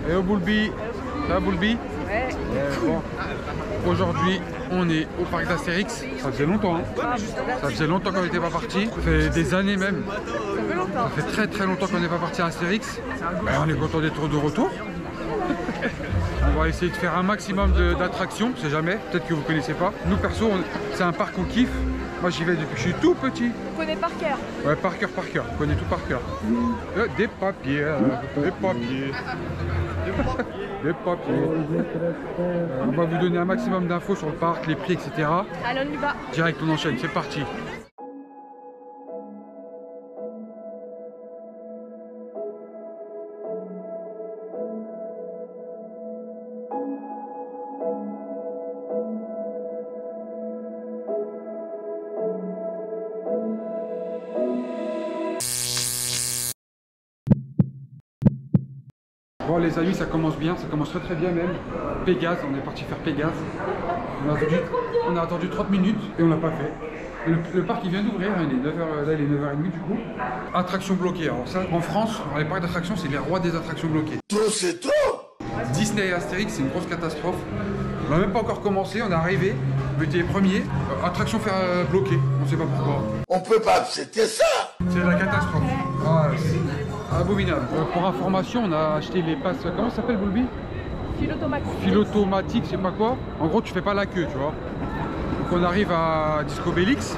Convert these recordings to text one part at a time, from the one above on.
Et au Boulby. Ça va Boulby? Ouais. Bon. Aujourd'hui, on est au parc d'Astérix. Ça faisait longtemps, hein. Ça faisait longtemps qu'on n'était pas parti. Ça fait des années même. Ça fait longtemps. Ça fait très longtemps qu'on n'est pas parti à Astérix. Ben, on est content d'être de retour. On va essayer de faire un maximum d'attractions, on sait jamais, peut-être que vous connaissez pas. Nous perso, c'est un parc qu'on kiffe. Moi j'y vais depuis que je suis tout petit. On connaît par cœur. Ouais, par cœur, on connaît tout par cœur. Des papiers, des papiers. Des papiers. On va vous donner un maximum d'infos sur le parc, les prix, etc. Allez, on y va. Direct, on enchaîne, c'est parti. Bon les amis, ça commence bien, ça commence très bien même. Pégase, on est parti faire Pégase. On a attendu 30 minutes et on l'a pas fait. Le parc il vient d'ouvrir, il est 9h, là il est 9h30 du coup. Attraction bloquée, alors ça en France, dans les parcs d'attractions, c'est les rois des attractions bloquées. Trop c'est trop. Disney et Astérix, c'est une grosse catastrophe. On n'a même pas encore commencé, on est arrivé, on était les premiers. Attraction bloquée, on sait pas pourquoi. On peut pas accepter ça. C'est la catastrophe. Ah, c'est abominable. Pour information, on a acheté les passes. Comment ça s'appelle, Boulby? Philotomatique, je sais pas quoi. En gros, tu fais pas la queue, tu vois. Donc on arrive à Disco Bellix.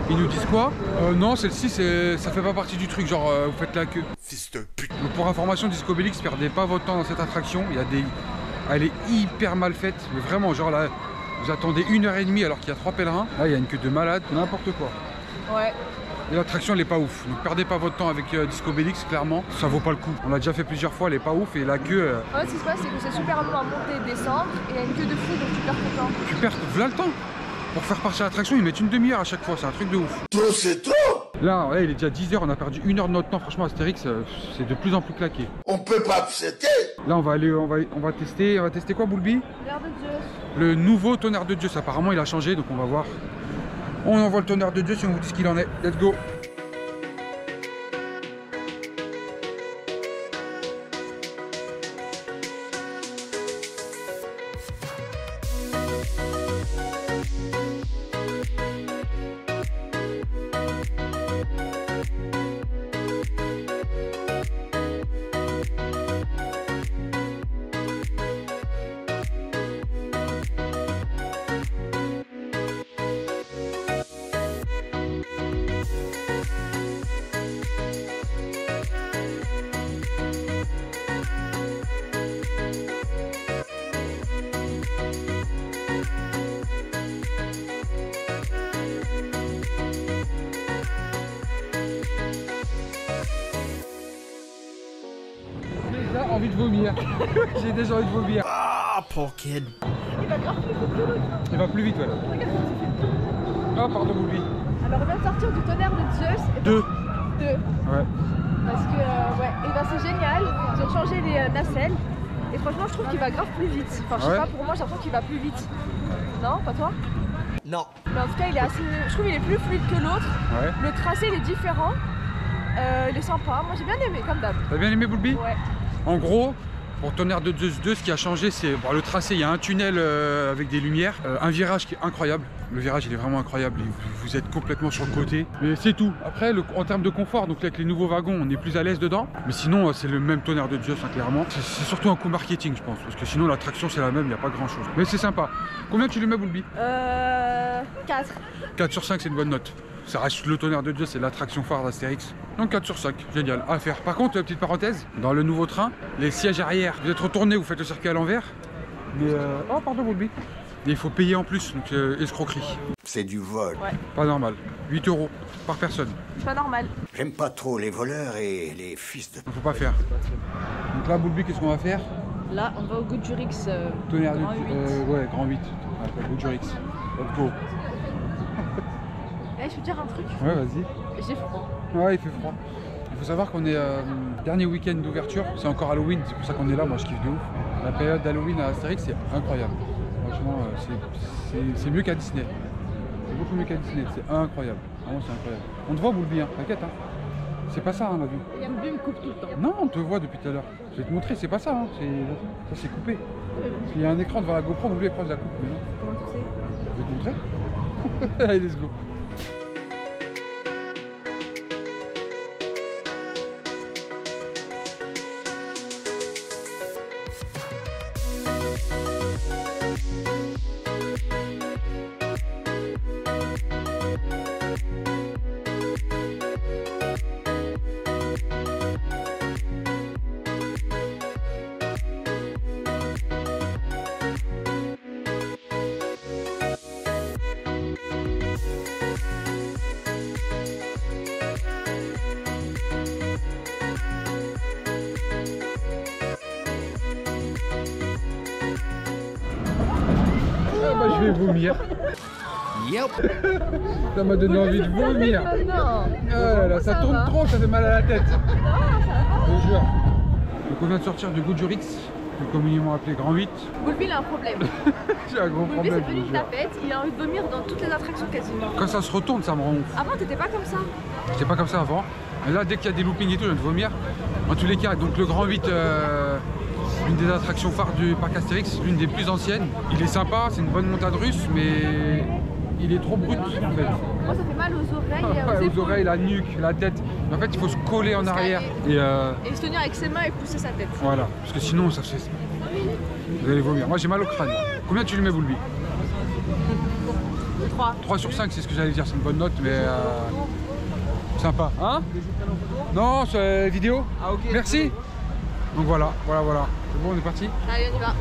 Ils nous disent quoi? Non, celle-ci, ça fait pas partie du truc. Genre, vous faites la queue. Fils de pute. Donc pour information, Disco Bellix, perdez pas votre temps dans cette attraction. Il y a des... Elle est hyper mal faite. Mais vraiment, genre là, vous attendez 1h30 alors qu'il y a 3 pèlerins. Là, il y a une queue de malade, n'importe quoi. Ouais. Et l'attraction elle est pas ouf, donc perdez pas votre temps avec Disco Bellix, clairement, ça vaut pas le coup. On l'a déjà fait plusieurs fois, elle est pas ouf et la queue... En fait ce qui se passe c'est que c'est super long à monter et descendre et il y a une queue de fou donc tu perds ton temps. Tu perds, voilà le temps. Pour faire partir l'attraction, ils mettent une demi-heure à chaque fois, c'est un truc de ouf. Trop c'est trop. Là, ouais, il est déjà 10h, on a perdu 1 heure de notre temps, franchement Astérix, c'est de plus en plus claqué. On peut pas accepter. Là on va tester quoi Boulby? L'air de Dieu. Le nouveau tonnerre de Dieu, apparemment il a changé, donc on va voir. On envoie le tonnerre de Dieu si on vous dit ce qu'il en est, let's go. Envie de vomir. J'ai déjà envie de vomir. Ah, poor kid. Il va grave plus vite que l'autre. Il va plus vite, ouais. Regarde ça fait tout. Ah, pardon, Boulby. Alors on vient de sortir du tonnerre de Zeus. Et Deux. Ouais. Parce que ouais, et ben c'est génial. Ils ont changé les nacelles. Et franchement je trouve qu'il va grave plus vite. Enfin je sais pas, pour moi j'ai l'impression qu'il va plus vite. Non, pas toi? Non. Mais en tout cas il est assez. Je trouve qu'il est plus fluide que l'autre. Ouais. Le tracé il est différent. Il est sympa. Moi j'ai bien aimé comme d'hab. T'as bien aimé Boulby? Ouais. En gros, pour Tonnerre de Zeus 2, ce qui a changé, c'est le tracé. Il y a un tunnel avec des lumières, un virage qui est incroyable. Le virage, il est vraiment incroyable. Vous êtes complètement sur le côté. Mais c'est tout. Après, en termes de confort, donc avec les nouveaux wagons, on est plus à l'aise dedans. Mais sinon, c'est le même Tonnerre de Zeus, hein, clairement. C'est surtout un coup marketing, je pense. Parce que sinon, l'attraction, c'est la même, il n'y a pas grand-chose. Mais c'est sympa. Combien tu lui mets, Boulby? 4. 4 sur 5, c'est une bonne note. Ça reste le Tonnerre de Dieu, c'est l'attraction phare d'Astérix. Donc 4 sur 5, génial, à faire. Par contre, petite parenthèse, dans le nouveau train, les sièges arrière, vous êtes retourné, vous faites le circuit à l'envers. Mais oh pardon Boulby. Et il faut payer en plus, donc escroquerie. C'est du vol. Ouais. Pas normal. 8 € par personne. C'est pas normal. J'aime pas trop les voleurs et les fils de... Faut pas faire. Donc là Boulby, qu'est-ce qu'on va faire? Là on va au Goudurix. Tonnerre de grand 8. ouais, grand 8. Ouais, Goudurix. Let's go. Eh, je peux te dire un truc? Ouais, vas-y. J'ai froid. Ouais, il fait froid. Il faut savoir qu'on est dernier week-end d'ouverture, c'est encore Halloween, c'est pour ça qu'on est là, moi je kiffe de ouf. La période d'Halloween à Astérix, c'est incroyable. Franchement, c'est mieux qu'à Disney. C'est beaucoup mieux qu'à Disney, c'est incroyable. Vraiment, c'est incroyable. On te voit, Boulby, hein, t'inquiète. Hein. C'est pas ça, hein, la vue. Boulby me coupe tout le temps. Non, on te voit depuis tout à l'heure. Je vais te montrer, c'est pas ça. Hein. Ça, c'est coupé. Il y a un écran devant la GoPro, vous voulez prendre la coupe. Mais non. Comment tu sais? Je vais te montrer. Allez, let's go. Ah bah je vais vomir. Yep. Ça m'a donné envie de vomir. Non. Ah là là, ça tourne trop, ça fait mal à la tête. Je te jure. Donc on vient de sortir du Goudjurix, plus communément appelé Grand 8. Boulby, il a un problème. J'ai un gros Boulby, problème. c'est devenu je une te jure. tapette, il a envie de vomir dans toutes les attractions quasiment. Quand ça se retourne, ça me rend ouf. Avant, t'étais pas comme ça. J'étais pas comme ça avant. Mais là, dès qu'il y a des loopings et tout, je viens de vomir. En tous les cas, donc le Grand 8, l'une des attractions phares du parc Astérix, l'une des plus anciennes. Il est sympa, c'est une bonne montagne russe, mais il est trop brut en fait. Moi, ça fait mal aux oreilles, Ouais, aux épaules. oreilles, la nuque, la tête. En fait, il faut se coller en arrière. Et Et se tenir avec ses mains et pousser sa tête. voilà, parce que sinon, ça fait. Vous allez vomir. Moi, j'ai mal au crâne. Combien tu lui mets, Boulby? 3. 3 sur 5, c'est ce que j'allais dire. C'est une bonne note, mais sympa. Hein? Non, c'est vidéo. Ah, ok. Merci. Donc voilà. C'est bon, on est parti. Allez, on y va.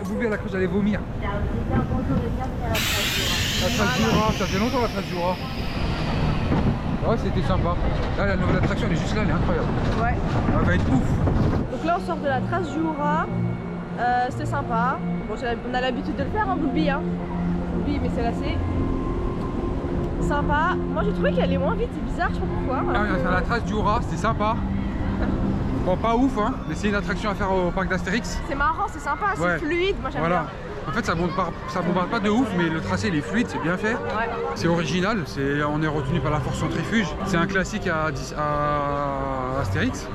Boulby, à la crèche, j'allais vomir. La trace du rat, ça fait longtemps la trace du rat. Ouais, c'était sympa. Là, la nouvelle attraction, elle est juste là, elle est incroyable. Ouais. Elle va être ouf. Donc là, on sort de la trace du Hura. C'était sympa. Bon, on a l'habitude de le faire, hein, Boulby. Hein. Boulby, mais c'est lassé. Sympa. Moi, j'ai trouvé qu'elle allait moins vite. C'est bizarre, je sais pas pourquoi. Ah, on a fait la trace du rat, c'était sympa. Bon, pas ouf, hein, mais c'est une attraction à faire au parc d'Astérix. C'est marrant, c'est sympa, c'est Ouais. fluide. Moi, j'aime Voilà. bien. En fait, ça bombarde pas de ouf, mais le tracé, il est fluide, c'est bien fait. Ouais. C'est original, on est retenu par la force centrifuge. C'est un classique à Astérix.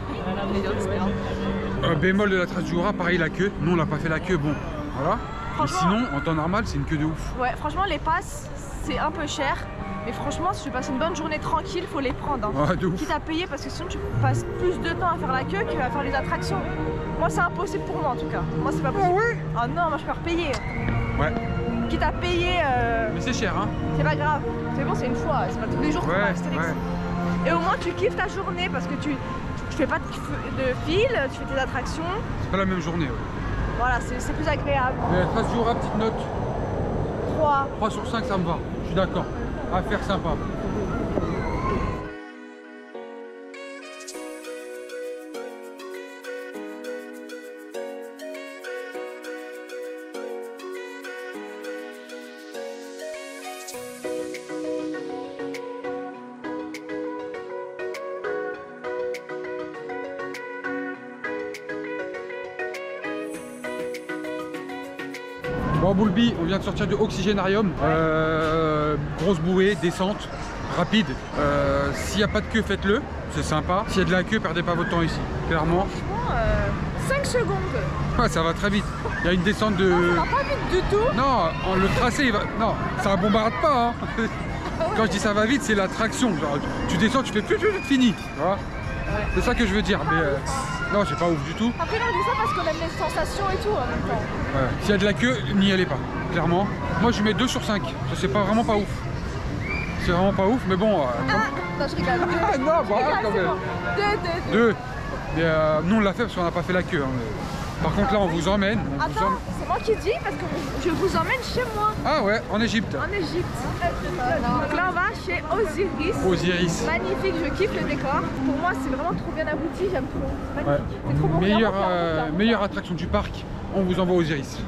Bémol de la trace du rat, pareil, la queue. Nous, on n'a pas fait la queue, bon, voilà. Mais Franchement- sinon, en temps normal, c'est une queue de ouf. Ouais, franchement, les passes, c'est un peu cher. Mais franchement, si tu passes une bonne journée tranquille, faut les prendre. Hein. Ouais, de ouf. Quitte à payer, parce que sinon, tu passes plus de temps à faire la queue qu'à faire les attractions. Moi, c'est impossible pour moi, en tout cas. Moi, c'est pas possible. Ah ouais? Ah non, moi, je préfère payer. Ouais, Quitte à payer, mais c'est cher, hein. c'est pas grave. C'est bon, c'est une fois. C'est pas tous les jours qu'on va à Ouais, Astérix. ouais. Et au moins, tu kiffes ta journée parce que tu fais pas de fil, tu fais tes attractions. C'est pas la même journée, ouais. Voilà, c'est plus agréable. Mais la trace du rat, petite note. 3. 3 sur 5, ça me va. Je suis d'accord. À faire sympa. Bon, Boulby, on vient de sortir du Oxygénarium. Grosse bouée, descente, rapide. S'il n'y a pas de queue, faites-le. C'est sympa. S'il y a de la queue, perdez pas votre temps ici. Clairement. Franchement, 5 secondes. Ouais, ça va très vite. Il y a une descente de... Ça va pas vite du tout. Non, le tracé, il va... Non, ça bombarde pas. Hein. Quand je dis ça va vite, c'est la traction. Genre, tu descends, tu fais plus fini. Tu vois. C'est ça que je veux dire. Mais non, c'est pas ouf du tout. Après, là, on dit ça parce qu'on aime les sensations et tout en même temps. Ouais. S'il y a de la queue, n'y allez pas. Clairement. Moi, je mets 2 sur 5. Ça, c'est pas vraiment pas ouf. c'est vraiment pas ouf, mais bon. Non, je rigole. Ah, non, bah, quand même. Deux. Mais nous, on l'a fait parce qu'on n'a pas fait la queue. Hein. Par contre, là, on vous emmène. Attends, c'est moi qui dis parce que je vous emmène chez moi. Ah ouais, en Égypte. En Égypte. Donc là, on va chez Osiris. Osiris. Magnifique, je kiffe le décor. Pour moi, c'est vraiment trop bien abouti, j'aime trop. C'est magnifique. Ouais. C'est trop bon. Meilleure attraction du parc, on vous envoie Osiris.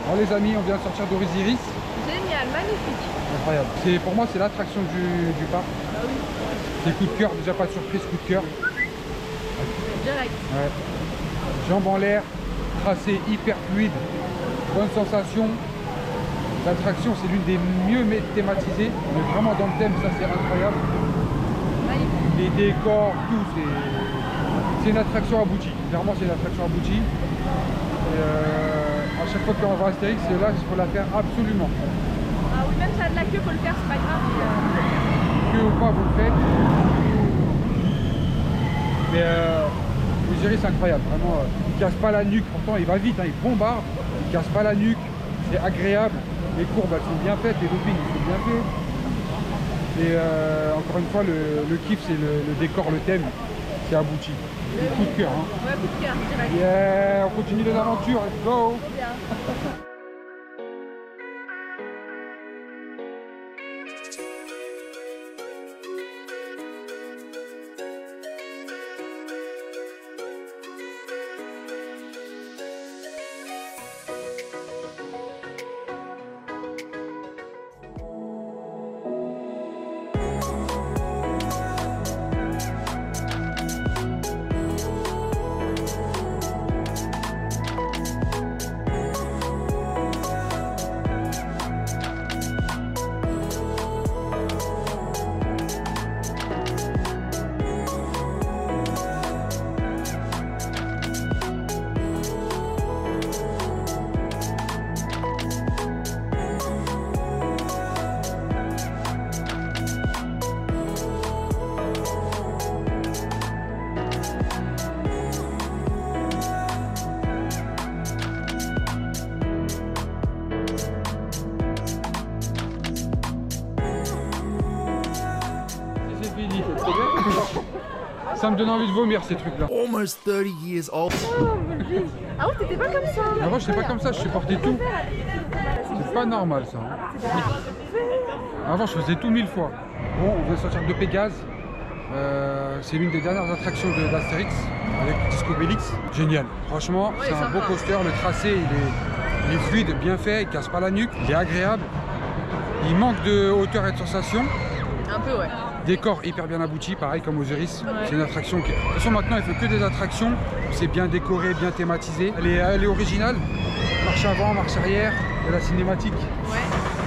Alors les amis, on vient de sortir d'Osiris. Génial, magnifique. Incroyable. Pour moi, c'est l'attraction du parc. C'est coup de cœur, déjà pas de surprise, coup de cœur. Direct. Ouais. Jambes en l'air, tracé hyper fluide, bonne sensation. L'attraction, c'est l'une des mieux thématisées. On est vraiment dans le thème, ça c'est incroyable. Magnifique. Les décors, tout, c'est une attraction aboutie. Clairement, c'est une attraction aboutie. Et à chaque fois qu'on va à Astérix, c'est là qu'il faut la faire absolument. Ah oui, même si ça a de la queue, faut le faire, c'est pas grave. Que ou pas, vous le faites. Mais Osiris, c'est incroyable, vraiment. Il casse pas la nuque, pourtant il va vite, hein, il bombarde. Il casse pas la nuque, c'est agréable. Les courbes, elles sont bien faites, les loopings, ils sont bien faits. Et encore une fois, le kiff, c'est le décor, le thème, c'est abouti. C'est coup de cœur. Hein. Ouais, coup de cœur, direct. Yeah, on continue les aventures, let's go. Trop bien. Ça me donne envie de vomir ces trucs là. Almost 30 years old. Ah ouais, t'étais pas comme ça. Avant j'étais pas comme ça, je supportais tout. C'est pas normal ça. Avant je faisais tout 1000 fois. Bon, on vient de sortir de Pégase. C'est l'une des dernières attractions d'Astérix avec Disco Bellix. Génial. Franchement, Ouais, c'est un sympa. beau coaster. Le tracé il est fluide, bien fait, il casse pas la nuque, il est agréable. Il manque de hauteur et de sensation. Un peu, ouais. Décor hyper bien abouti, pareil comme Osiris. Ouais. C'est une attraction qui... De toute façon maintenant il fait que des attractions. C'est bien décoré, bien thématisé. Elle est originale. Marche avant, marche arrière, de la cinématique. Ouais,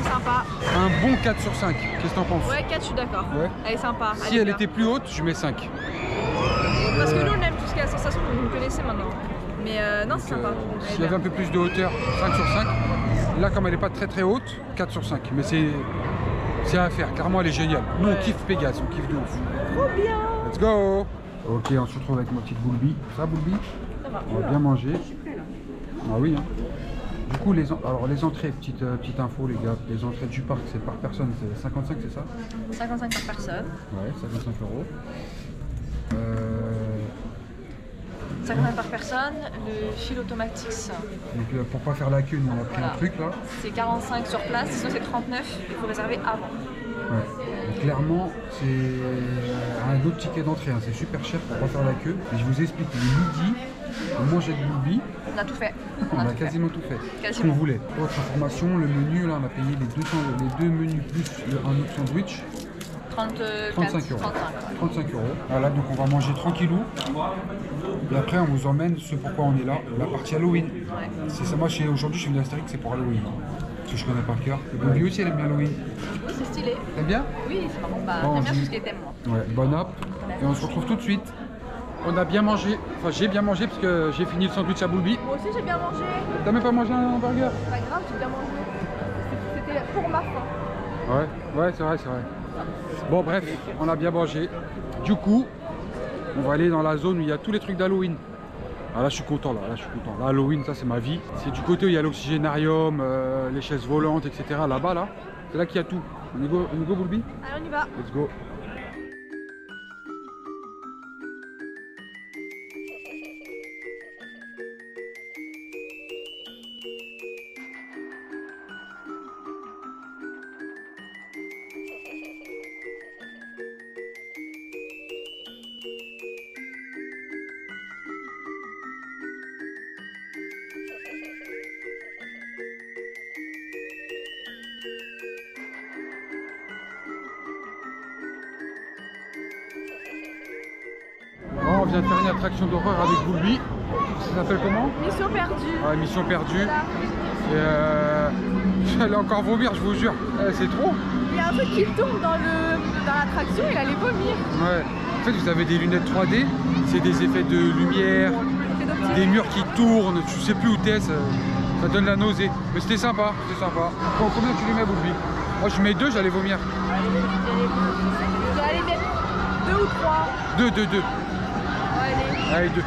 c'est sympa. Un bon 4 sur 5. Qu'est-ce que t'en penses? Ouais, 4, je suis d'accord. Ouais. Elle est sympa. Si elle était plus haute, je mets 5. Parce que nous, on aime tout ce qui est la sensation que vous connaissez maintenant. Mais non, c'est sympa. Elle est S'il y avait bien. un peu plus de hauteur, 5 sur 5. Là, comme elle n'est pas très haute, 4 sur 5. Mais c'est à faire. Clairement, elle est géniale. Nous, on kiffe Pégase, on kiffe de ouf. Trop bien. Let's go. Ok, on se retrouve avec ma petite Boulby. Ça, Boulby? Ça va. On va bien manger. Ah oui, hein. Du coup, alors les entrées, petite info les gars, les entrées du parc, c'est par personne, c'est 55, c'est ça? 55 par personne. Ouais, 55 €. 50 par personne. Le fil automatique, Donc pour pas faire la queue, nous on a pris Voilà. un truc là. c'est 45 sur place. Sinon, c'est 39. Il faut réserver avant. Ouais. Et clairement, c'est un autre ticket d'entrée, hein. C'est super cher pour pas faire la queue. Et je vous explique, le midi, on mangeait de Boulby. On a tout fait. On a quasiment tout fait. Ce Quasiment. qu'on voulait. Pour votre information, le menu, là, on a payé les deux menus plus un autre sandwich. 35 euros. 35 euros. Voilà, donc on va manger tranquillou. Et après, on vous emmène ce pourquoi on est là, la partie Halloween. Ouais. C'est ça, moi, aujourd'hui, je suis venu à Astérix, c'est pour Halloween. Parce que je connais par cœur. Et Boulby aussi, elle aime bien Halloween. Oui, c'est stylé. T'aimes bien? Oui, c'est marrant. Bah, Bon, j'aime bien je- tout ce qui est thème, moi. Ouais, bonne app. Et on se retrouve tout de suite. On a bien mangé, enfin j'ai bien mangé parce que j'ai fini le sandwich à Boulby. Moi aussi, j'ai bien mangé. T'as même pas mangé un hamburger? C'est pas grave, j'ai bien mangé. C'était pour ma faim. Ouais, c'est vrai, c'est vrai. Bon, bref, on a bien mangé. Du coup, on va aller dans la zone où il y a tous les trucs d'Halloween. Ah là, je suis content, là, je suis content. Là, Halloween, ça, c'est ma vie. C'est du côté où il y a l'oxygénarium, les chaises volantes, etc. Là-bas, là, c'est là qu'il y a tout. On y go, Boulby? Allez, on y va. Let's go. Bon, on vient de faire une attraction d'horreur avec Boulby. Ça s'appelle comment? Mission perdue. Ah, Mission perdue. Voilà. Et j'allais encore vomir, je vous jure. C'est trop. Il y a un truc qui tourne dans l'attraction, il allait vomir. Ouais. En fait, vous avez des lunettes 3D. C'est des effets de lumière, C'est d'optique. des murs qui tournent. Tu sais plus où t'es. Ça donne la nausée. Mais c'était sympa, c'était sympa. Bon, combien tu lui mets, Boulby? Moi, je mets 2, j'allais vomir. Je vais aller mettre 2 ou 3. 2. Allez. Allez, 2.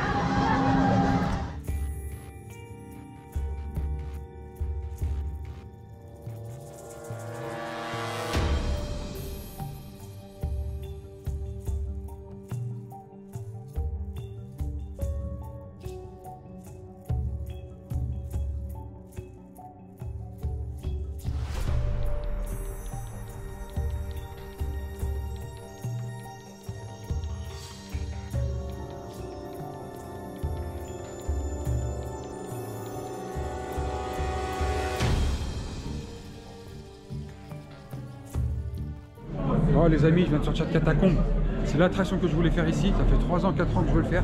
Oh les amis, je viens de sortir de Catacombes. C'est l'attraction que je voulais faire ici. Ça fait 3 ans, 4 ans que je veux le faire.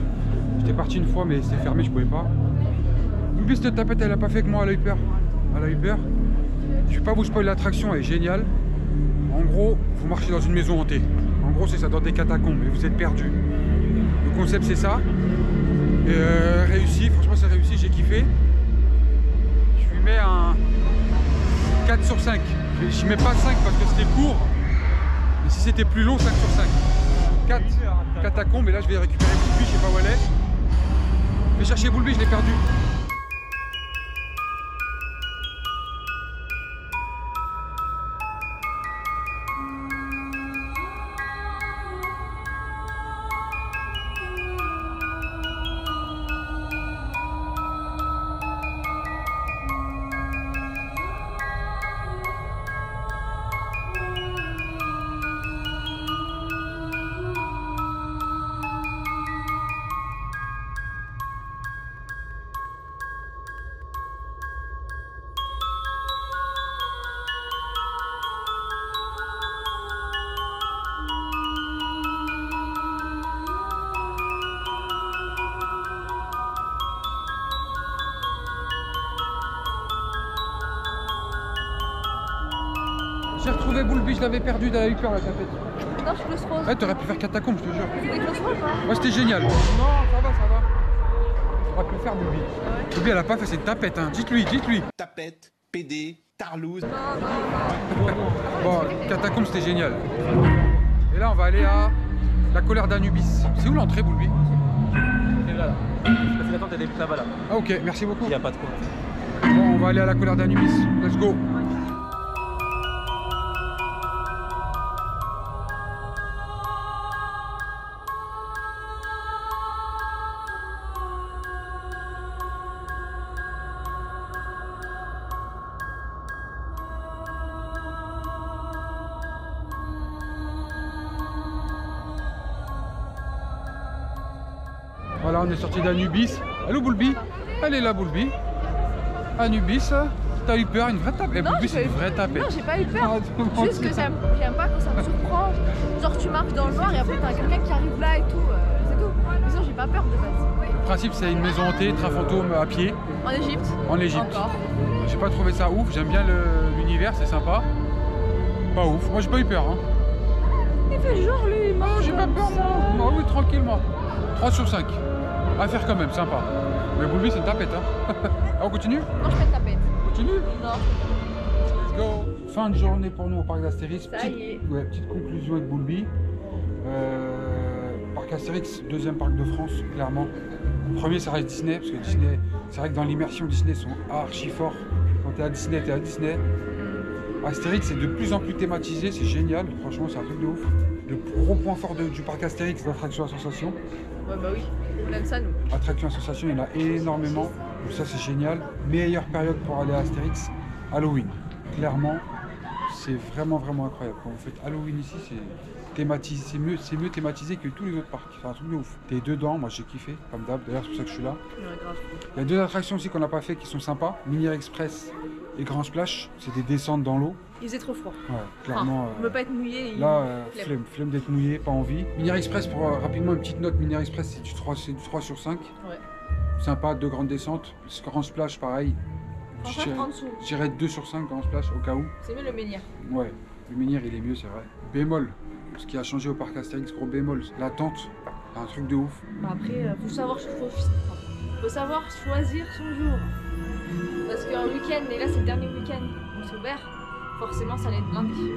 J'étais parti une fois mais c'était fermé, je pouvais pas. N'oublie cette tapette, elle a pas fait que moi, elle a eu peur. Elle a eu peur. Je vais pas vous spoiler, l'attraction, elle est géniale. En gros, vous marchez dans une maison hantée. En gros, c'est ça, dans des catacombes et vous êtes perdu. Le concept c'est ça. Et réussi, franchement c'est réussi, j'ai kiffé. Je lui mets un 4 sur 5. Je mets pas 5 parce que c'était court. Mais si c'était plus long, 5 sur 5. 4 catacombes et là je vais récupérer Boulby, je sais pas où elle est. Je vais chercher Boulby, je l'ai perdu. J'ai retrouvé Boulby, je l'avais perdu dans la peur la tapette. Non, je suis rose. Ouais, t'aurais pu faire catacombes, je te jure. C'était claustrophobe, hein. Ouais, c'était génial. Non, ça va, ça va. T'aurais pu le faire, Boulby. Boulby, elle a pas fait, c'est une tapette, hein. Dites-lui. Tapette, PD, tarlouse. Bon, catacombes, c'était génial. Et là, on va aller à la colère d'Anubis. C'est où l'entrée, Boulby? C'est là. La file d'attente elle débute là-bas là. Ah, ok, merci beaucoup. Il n'y a pas de quoi. Bon, on va aller à la colère d'Anubis. Let's go. Voilà, on est sorti d'Anubis. Allô Boulby? Elle est là Boulby. Anubis, t'as eu peur, une vraie tapette. Non, Boulby j'ai c'est une pas eu- vraie tapette. Non, j'ai pas eu peur. Ah, tout le monde Juste que sait. j'aime pas quand ça me surprend. Genre tu marches dans le noir et après t'as quelqu'un qui arrive là et tout. C'est tout. Mais sinon j'ai pas peur de base. Le principe c'est une maison hantée, train fantôme à pied, En Égypte. en Égypte. Encore. J'ai pas trouvé ça ouf, j'aime bien l'univers, c'est sympa. Pas ouf, moi j'ai pas eu peur. Hein. Il fait genre lui, il marche J'ai pas comme peur ça. moi. Oui, tranquillement. 3 sur 5. À faire quand même, sympa. Mais Boulby c'est une tapette. Hein. Ah, on continue? Non, je fais de tapette. On continue? Non. Let's go. Fin de journée pour nous au parc d'Astérix. Ça y est. Petite conclusion avec Boulby. Parc Astérix, deuxième parc de France, clairement. Le premier, ça reste Disney, parce que Disney, c'est vrai que dans l'immersion, Disney sont archi forts. Quand t'es à Disney, t'es à Disney. Astérix, c'est de plus en plus thématisé, c'est génial. Franchement, c'est un truc de ouf. Le gros point fort du parc Astérix, c'est l'attraction à sensation. Ouais, bah oui. On aime ça nous. Attraction à sensation, il y en a énormément. Donc ça, c'est génial. Meilleure période pour aller à Astérix, Halloween. Clairement, c'est vraiment incroyable. Quand vous faites Halloween ici, c'est mieux thématisé que tous les autres parcs. C'est un truc de ouf. T'es dedans, moi j'ai kiffé, comme d'hab. D'ailleurs, c'est pour ça que je suis là. Ouais, grave. Il y a deux attractions aussi qu'on n'a pas fait qui sont sympas. Mini Express et Grand Splash. C'est des descentes dans l'eau. Il faisait trop froid. Ouais, clairement. On veut pas être mouillé. Là, flemme. flemme d'être mouillé, pas envie. Mini Express, pour rapidement une petite note, Mini Express c'est du 3 sur 5. Ouais. Sympa, 2 grandes descentes. Grand Splash, pareil. Franchement, en dessous. Je dirais 2 sur 5 Grand Splash au cas où. C'est mieux le menhir. Ouais, le menhir il est mieux, c'est vrai. Bémol, ce qui a changé au parc Astérix, gros bémol, la tente, c'est un truc de ouf. Bah après, faut savoir choisir son jour. Parce qu'un week-end, et là c'est le dernier week-end où c'est ouvert, forcément ça allait être lundi.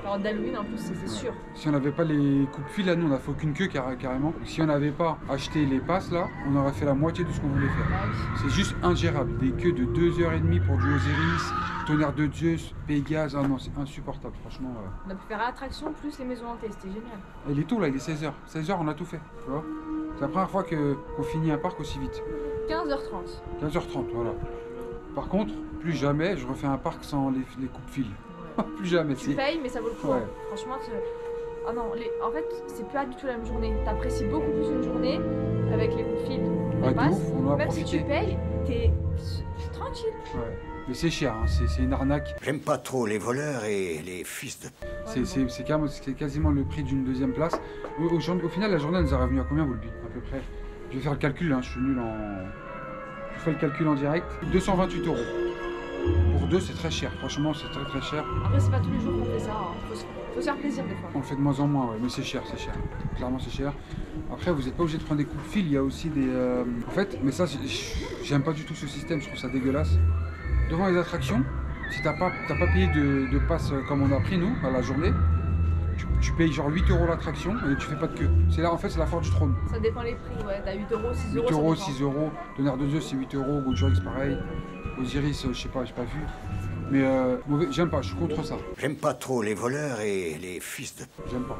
Alors d'Halloween en plus, c'est sûr. Si on n'avait pas les coupes-fils, là, nous on a fait aucune queue carrément. Si on n'avait pas acheté les passes là, on aurait fait la moitié de ce qu'on voulait faire. Bah oui. C'est juste ingérable. Des queues de 2h30 pour du Osiris, Tonnerre de Zeus, Pégase. Ah non, c'est insupportable, franchement. On a pu faire l'attraction plus les maisons hantées, c'était génial. Et il est tôt là, il est 16h. 16h, on a tout fait. Tu vois, c'est la première fois qu'on finit un parc aussi vite. 15h30. 15h30, voilà. Par contre, plus jamais je refais un parc sans les coupes-fils. Ouais. Plus jamais. Tu payes, mais ça vaut le coup. Ouais. Hein. Franchement, ah non, en fait, c'est pas du tout la même journée. T'apprécies beaucoup plus une journée avec les coups de fil, les Ouais, de passes. ouf, on en a Même si profité. tu payes, t'es tranquille. Ouais. Mais c'est cher, hein, c'est une arnaque. J'aime pas trop les voleurs et les fils de... C'est quasiment le prix d'une deuxième place. Au final, la journée elle nous a revenu à combien, Boulby, à peu près? Je vais faire le calcul, hein, je suis nul en... Je fais le calcul en direct. 228 €. Pour deux, c'est très cher. Franchement, c'est très cher. Après, c'est pas tous les jours qu'on fait ça. Hein. Faut se faire plaisir des fois. On le fait de moins en moins, ouais, mais c'est cher. Clairement, c'est cher. Après, vous n'êtes pas obligé de prendre des coups de fil. Il y a aussi des... En fait, mais ça, j'aime pas du tout ce système. Je trouve ça dégueulasse. Devant les attractions, si t'as pas payé de passe comme on a pris, nous, à la journée, tu payes genre 8 € l'attraction et tu fais pas de queue. C'est là, en fait, c'est la Force du Trône. Ça dépend les prix, ouais. T'as 8 €, 6 8 €. €, 6 €. Tonnerre de Zeus, c'est 8 €. Goldrix, pareil. Osiris, je sais pas, j'ai pas vu. Mais j'aime pas, je suis contre ça. J'aime pas trop les voleurs et les fils de... J'aime pas.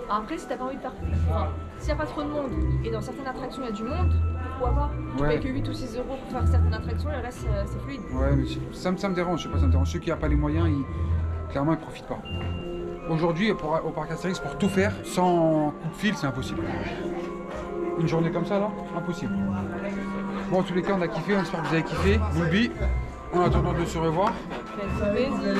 Après, si t'as pas envie de faire. Enfin, s'il y a pas trop de monde et dans certaines attractions il y a du monde, pourquoi pas? Tu Ouais. payes que 8 ou 6 € pour faire certaines attractions et le reste c'est fluide. Ouais, mais ça me dérange, je sais pas, ça me dérange. Ceux qui n'ont pas les moyens, clairement, ils profitent pas. Aujourd'hui, au parc Astérix, pour tout faire, sans coup de fil, c'est impossible. Une journée comme ça, là, impossible. Bon, en tous les cas, on a kiffé, on espère que vous avez kiffé. Boulby, en attendant de se revoir. Faites plaisir.